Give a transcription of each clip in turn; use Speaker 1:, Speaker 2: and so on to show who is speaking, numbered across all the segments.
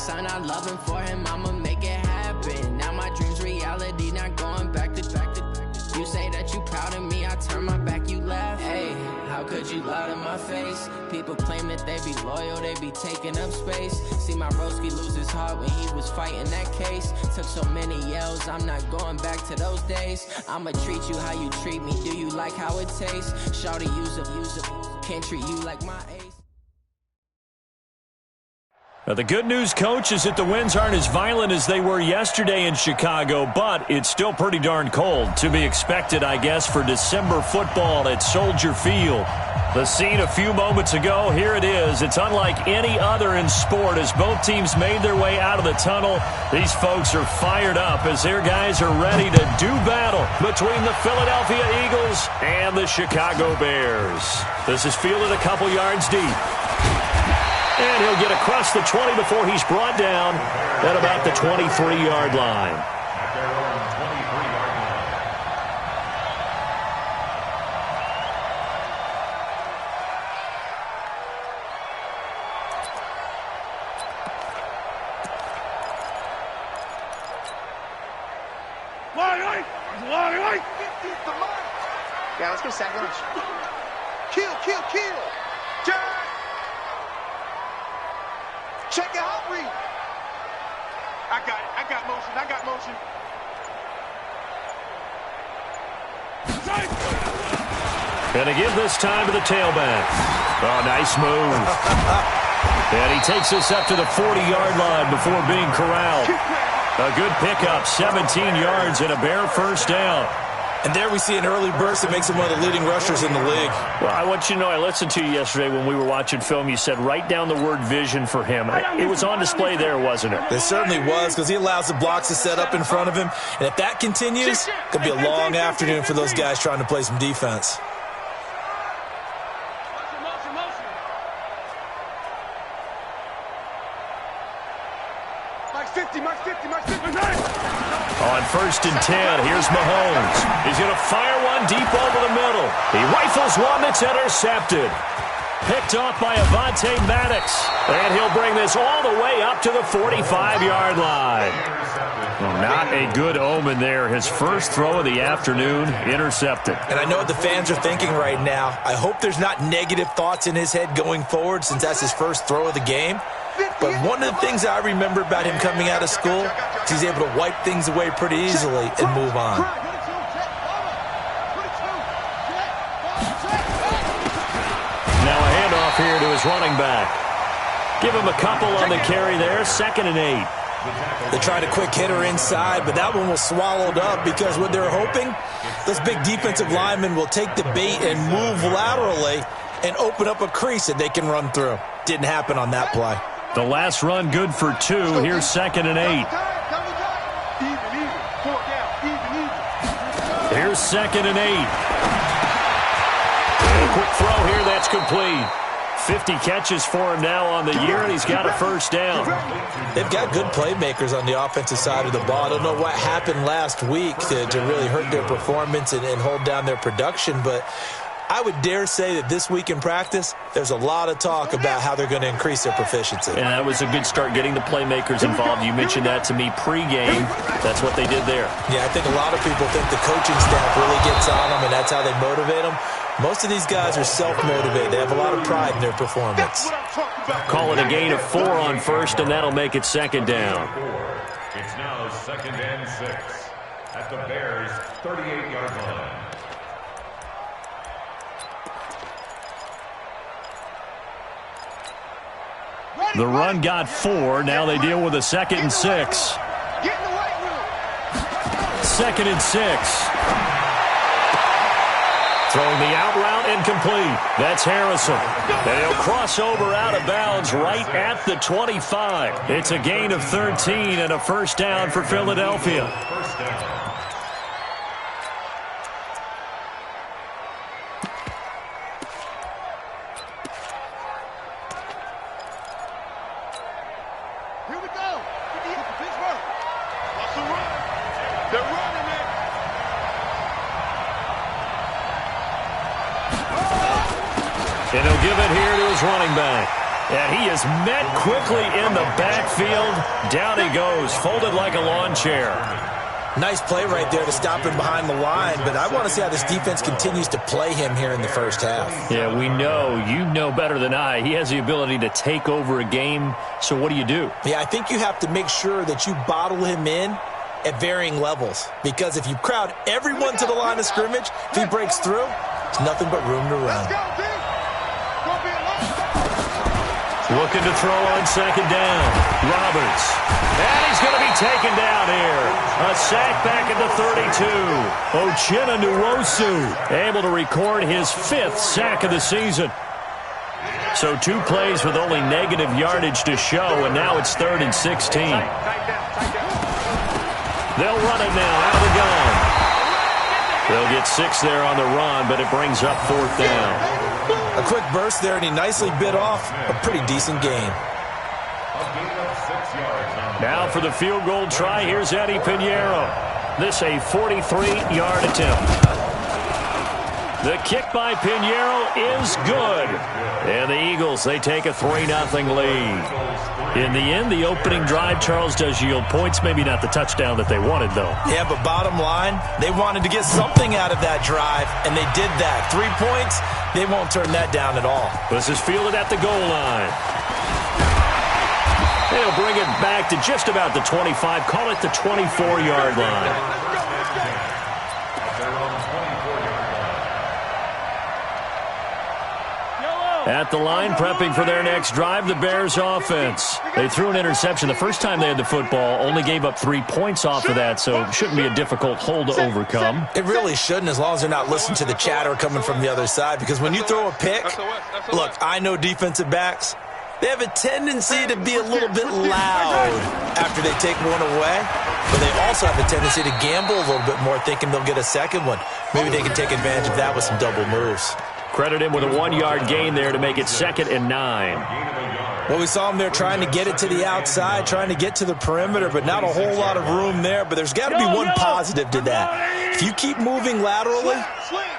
Speaker 1: son, I love him for him, I'ma make it happen. Now my dream's reality, not going back to. You say that you proud of me, I turn my back, you laugh. Hey, how could you lie to my face? People claim that they be loyal, they be taking up space. See my broski lose his heart when he was fighting that case. Took so many yells, I'm not going back to those days. I'ma treat you how you treat me, do you like how it tastes? Shawty, use up, can't treat you like my ace.
Speaker 2: Now, the good news, Coach, is that the winds aren't as violent as they were yesterday in Chicago, but it's still pretty darn cold. To be expected, I guess, for December football at Soldier Field. The scene a few moments ago, here it is. It's unlike any other in sport as both teams made their way out of the tunnel. These folks are fired up as their guys are ready to do battle between the Philadelphia Eagles and the Chicago Bears. This is fielded a couple yards deep. And he'll get across the 20 before he's brought down at about the 23-yard line.
Speaker 3: Yeah, let's go sack lunch. Kill. Jray! Check it out, read. I got motion.
Speaker 2: Gonna give this time to the tailback. Oh, nice move. And he takes us up to the 40-yard line before being corralled. A good pickup, 17 yards and a Bear first down.
Speaker 4: And there we see an early burst that makes him one of the leading rushers in the league.
Speaker 2: Well, I want you to know, I listened to you yesterday when we were watching film. You said write down the word vision for him. It was on display there, wasn't it?
Speaker 4: It certainly was, because he allows the blocks to set up in front of him. And if that continues, it could be a long afternoon for those guys trying to play some defense.
Speaker 2: On 1st and 10, here's Mahomes. He's going to fire one deep over the middle. He rifles one that's intercepted. Picked off by Avonte Maddox. And he'll bring this all the way up to the 45-yard line. Well, not a good omen there. His first throw of the afternoon, intercepted.
Speaker 4: And I know what the fans are thinking right now. I hope there's not negative thoughts in his head going forward since that's his first throw of the game. But one of the things I remember about him coming out of school is he's able to wipe things away pretty easily and move on.
Speaker 2: Now a handoff here to his running back. Give him a couple on the carry there, 2nd and 8.
Speaker 4: They tried a quick hitter inside, but that one was swallowed up because what they're hoping, those big defensive linemen will take the bait and move laterally and open up a crease that they can run through. Didn't happen on that play.
Speaker 2: The last run good for 2. Here's 2nd and 8. Here's 2nd and 8. And a quick throw here, that's complete. 50 catches for him now on the year, and he's got a first down.
Speaker 4: They've got good playmakers on the offensive side of the ball. I don't know what happened last week to really hurt their performance and hold down their production, but I would dare say that this week in practice, there's a lot of talk about how they're going to increase their proficiency.
Speaker 2: And that was a good start, getting the playmakers involved. You mentioned that to me pregame. That's what they did there.
Speaker 4: Yeah, I think a lot of people think the coaching staff really gets on them, and that's how they motivate them. Most of these guys are self-motivated. They have a lot of pride in their performance.
Speaker 2: Call it a gain of 4 on 1st, and that'll make it 2nd down.
Speaker 5: It's now 2nd and 6 at the Bears' 38-yard line.
Speaker 2: The run got 4. Now they deal with a 2nd and 6. 2nd and 6. Throwing the out route incomplete. That's Harrison. And he'll cross over out of bounds right at the 25. It's a gain of 13 and a first down for Philadelphia.
Speaker 5: First down.
Speaker 2: And he'll give it here to his running back. And he is met quickly in the backfield. Down he goes, folded like a lawn chair.
Speaker 4: Nice play right there to stop him behind the line, but I want to see how this defense continues to play him here in the first half.
Speaker 2: Yeah, we know. You know better than I. He has the ability to take over a game, so what do you do?
Speaker 4: Yeah, I think you have to make sure that you bottle him in at varying levels, because if you crowd everyone to the line of scrimmage, if he breaks through, it's nothing but room to run.
Speaker 2: Looking to throw on second down. Roberts. And he's going to be taken down here. A sack back at the 32. Uchenna Nwosu able to record his 5th sack of the season. So 2 plays with only negative yardage to show, and now it's 3rd and 16. They'll run it now out of the gun. They'll get 6 there on the run, but it brings up 4th down.
Speaker 4: A quick burst there, and he nicely bit off a pretty decent gain.
Speaker 2: Now for the field goal try, here's Eddie Pinheiro. This a 43-yard attempt. The kick by Pinheiro is good. And the Eagles, they take a 3-0 lead. In the end, the opening drive, Charles, does yield points. Maybe not the touchdown that they wanted, though.
Speaker 4: Yeah, but bottom line, they wanted to get something out of that drive, and they did that. 3 points, they won't turn that down at all.
Speaker 2: This is fielded at the goal line. They'll bring it back to just about the 25. Call it the 24-yard line. At the line, prepping for their next drive, the Bears offense. They threw an interception the first time they had the football, only gave up 3 points off of that, so it shouldn't be a difficult hole to overcome.
Speaker 4: It really shouldn't, as long as they're not listening to the chatter coming from the other side, because when you throw a pick, look, I know defensive backs, they have a tendency to be a little bit loud after they take one away, but they also have a tendency to gamble a little bit more, thinking they'll get a second one. Maybe they can take advantage of that with some double moves.
Speaker 2: Credit him with a 1-yard gain there to make it 2nd and 9.
Speaker 4: Well, we saw him there trying to get it to the outside, trying to get to the perimeter, but not a whole lot of room there. But there's got to be one positive to that. If you keep moving laterally,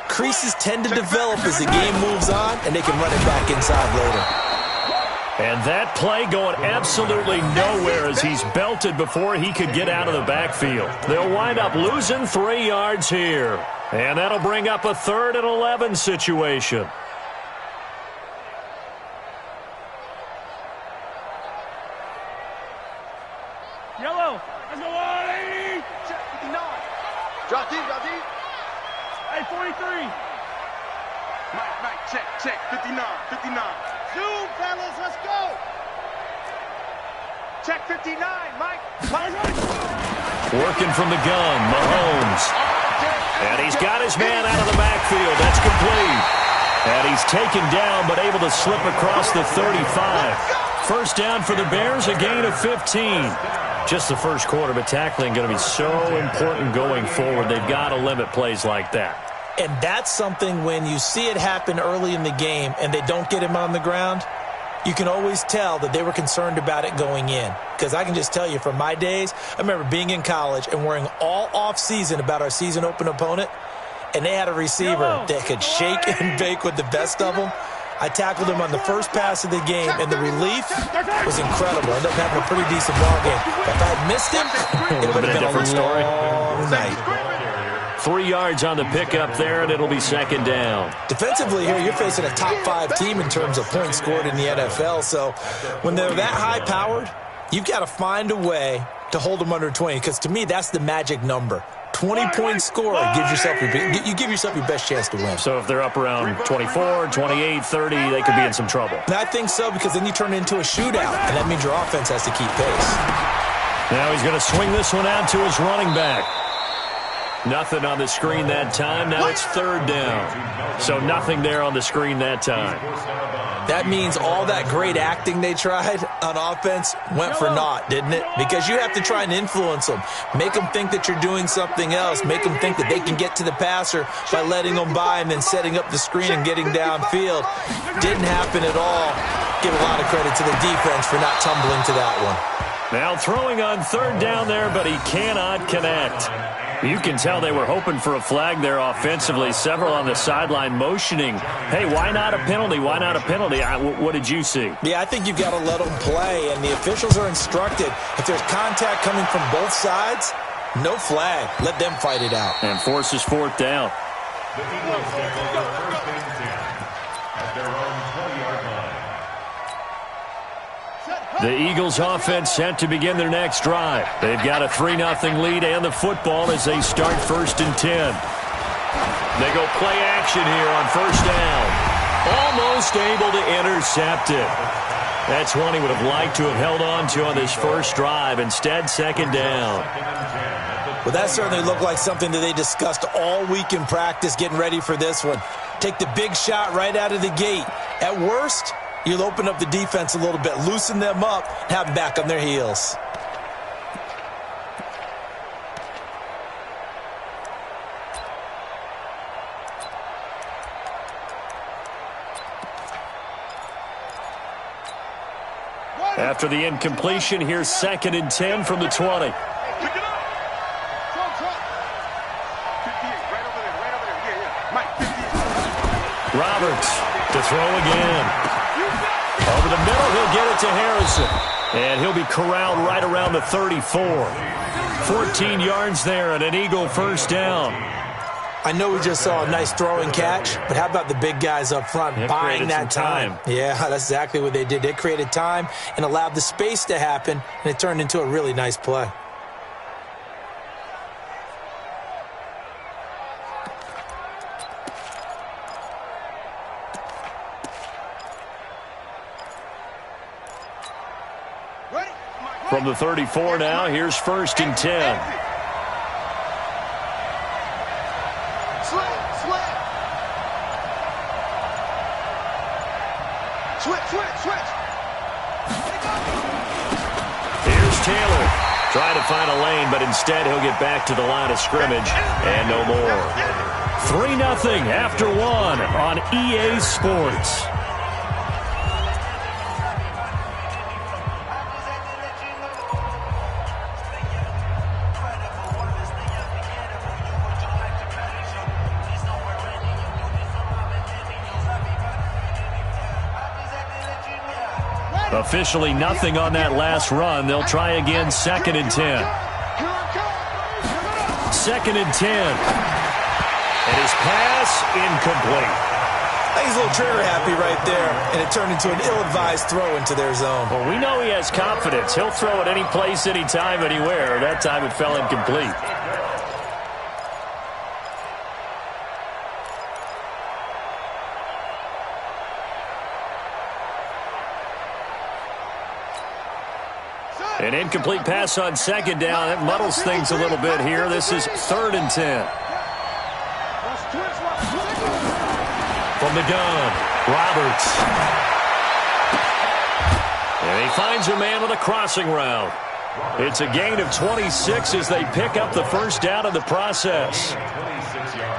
Speaker 4: creases tend to develop as the game moves on, and they can run it back inside later.
Speaker 2: And that play going absolutely nowhere as he's belted before he could get out of the backfield. They'll wind up losing 3 yards here. And that'll bring up a 3rd and 11 situation.
Speaker 6: Yellow. Let's go on, 80.
Speaker 3: 59. Drop deep, drop deep.
Speaker 6: Hey, 43.
Speaker 3: Mike, check. 59.
Speaker 6: Zoom, fellas, let's go.
Speaker 3: Check 59, Mike.
Speaker 2: Working from the gun, Mahomes. And he's got his man out of the backfield. That's complete. And he's taken down, but able to slip across the 35. First down for the Bears, a gain of 15. Just the first quarter, but tackling going to be so important going forward. They've got to limit plays like that.
Speaker 4: And that's something when you see it happen early in the game and they don't get him on the ground, you can always tell that they were concerned about it going in. Because I can just tell you from my days, I remember being in college and worrying all off-season about our season open opponent, and they had a receiver that could shake and bake with the best of them. I tackled him on the first pass of the game, and the relief was incredible. I ended up having a pretty decent ball game. If I had missed him, it would have been a different story. Night.
Speaker 2: 3 yards on the pickup there, and it'll be 2nd down.
Speaker 4: Defensively here, you're facing a top 5 team in terms of points scored in the NFL. So when they're that high-powered, you've got to find a way to hold them under 20, because to me, that's the magic number. 20-point score gives yourself you give yourself your best chance to win.
Speaker 2: So if they're up around 24, 28, 30, they could be in some trouble.
Speaker 4: And I think so, because then you turn it into a shootout, and that means your offense has to keep pace.
Speaker 2: Now he's going to swing this one out to his running back. Nothing on the screen that time. Now it's 3rd down. So nothing there on the screen that time.
Speaker 4: That means all that great acting they tried on offense went for naught, didn't it? Because you have to try and influence them. Make them think that you're doing something else. Make them think that they can get to the passer by letting them by and then setting up the screen and getting downfield. Didn't happen at all. Give a lot of credit to the defense for not tumbling to that one.
Speaker 2: Now throwing on 3rd down there, but he cannot connect. You can tell they were hoping for a flag there offensively. Several on the sideline motioning, hey, why not a penalty? Why not a penalty? What did you see?
Speaker 4: Yeah, I think you've got to let them play, and the officials are instructed. If there's contact coming from both sides, no flag. Let them fight it out.
Speaker 2: And forces fourth down.
Speaker 5: The Eagles take over first and 10 at their own 20-yard line.
Speaker 2: The Eagles offense set to begin their next drive. They've got a 3-0 lead and the football as they start first and 10. They go play action here on first down. Almost able to intercept it. That's one he would have liked to have held on to on this first drive. Instead, second down.
Speaker 4: Well, that certainly looked like something that they discussed all week in practice getting ready for this one. Take the big shot right out of the gate. At worst, you'll open up the defense a little bit, loosen them up, have them back on their heels.
Speaker 2: After the incompletion, here's second and 10 from the 20. Roberts to throw again. Over the middle, he'll get it to Harrison. And he'll be corralled right around the 34. 14 yards there and an Eagle first down.
Speaker 4: I know we just saw a nice throwing catch, but how about the big guys up front buying that time? Yeah, that's exactly what they did. They created time and allowed the space to happen, and it turned into a really nice play.
Speaker 2: From the 34 now, here's first and 10. Here's Taylor. Trying to find a lane, but instead he'll get back to the line of scrimmage and no more. 3-0 after one on EA Sports. Officially nothing on that last run. They'll try again, second and 10. Second and 10. And his pass incomplete.
Speaker 4: I think he's a little trigger happy right there, and it turned into an ill-advised throw into their zone.
Speaker 2: Well, we know he has confidence. He'll throw it any place, anytime, anywhere. That time it fell incomplete. An incomplete pass on second down. That muddles things a little bit here. This is third and 10. From the gun, Roberts. And he finds a man with a crossing route. It's a gain of 26 as they pick up the first down in the process.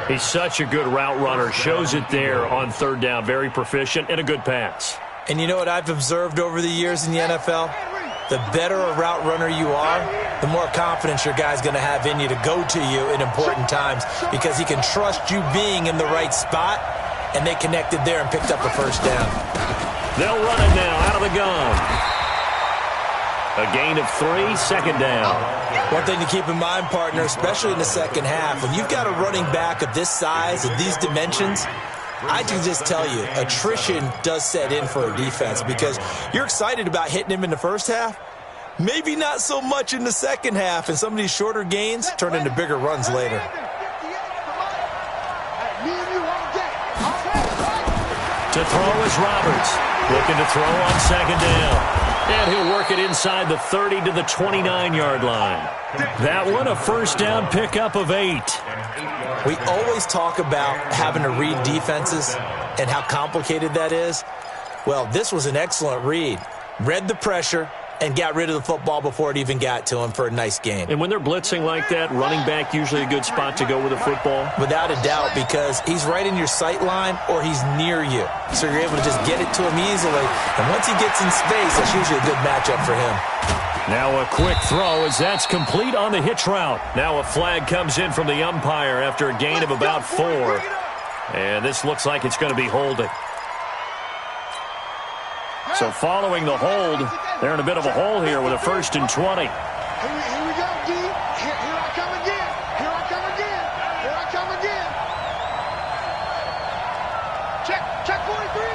Speaker 2: He's such a good route runner. Shows it there on third down. Very proficient and a good pass.
Speaker 4: And you know what I've observed over the years in the NFL? The better a route runner you are, the more confidence your guy's going to have in you to go to you in important times because he can trust you being in the right spot, and they connected there and picked up a first down.
Speaker 2: They'll run it now out of the gun. A gain of 3, second down.
Speaker 4: One thing to keep in mind, partner, especially in the second half, when you've got a running back of this size, of these dimensions, I can just tell you, attrition does set in for a defense because you're excited about hitting him in the first half, maybe not so much in the second half, and some of these shorter gains turn into bigger runs later.
Speaker 2: To throw is Roberts, looking to throw on second down. And he'll work it inside the 30 to the 29-yard line. That one, a first down pickup of 8.
Speaker 4: We always talk about having to read defenses and how complicated that is. Well, this was an excellent read. Read the pressure and got rid of the football before it even got to him for a nice game.
Speaker 2: And when they're blitzing like that, running back usually a good spot to go with the football?
Speaker 4: Without a doubt, because he's right in your sight line or he's near you. So you're able to just get it to him easily. And once he gets in space, that's usually a good matchup for him.
Speaker 2: Now a quick throw as that's complete on the hitch route. Now a flag comes in from the umpire after a gain of about 4. And this looks like it's going to be holding. So following the hold, they're in a bit of a hole here with a 1st and 20.
Speaker 3: Here we go, D. Here I come again. Here I come again. Here I come again. Check 43.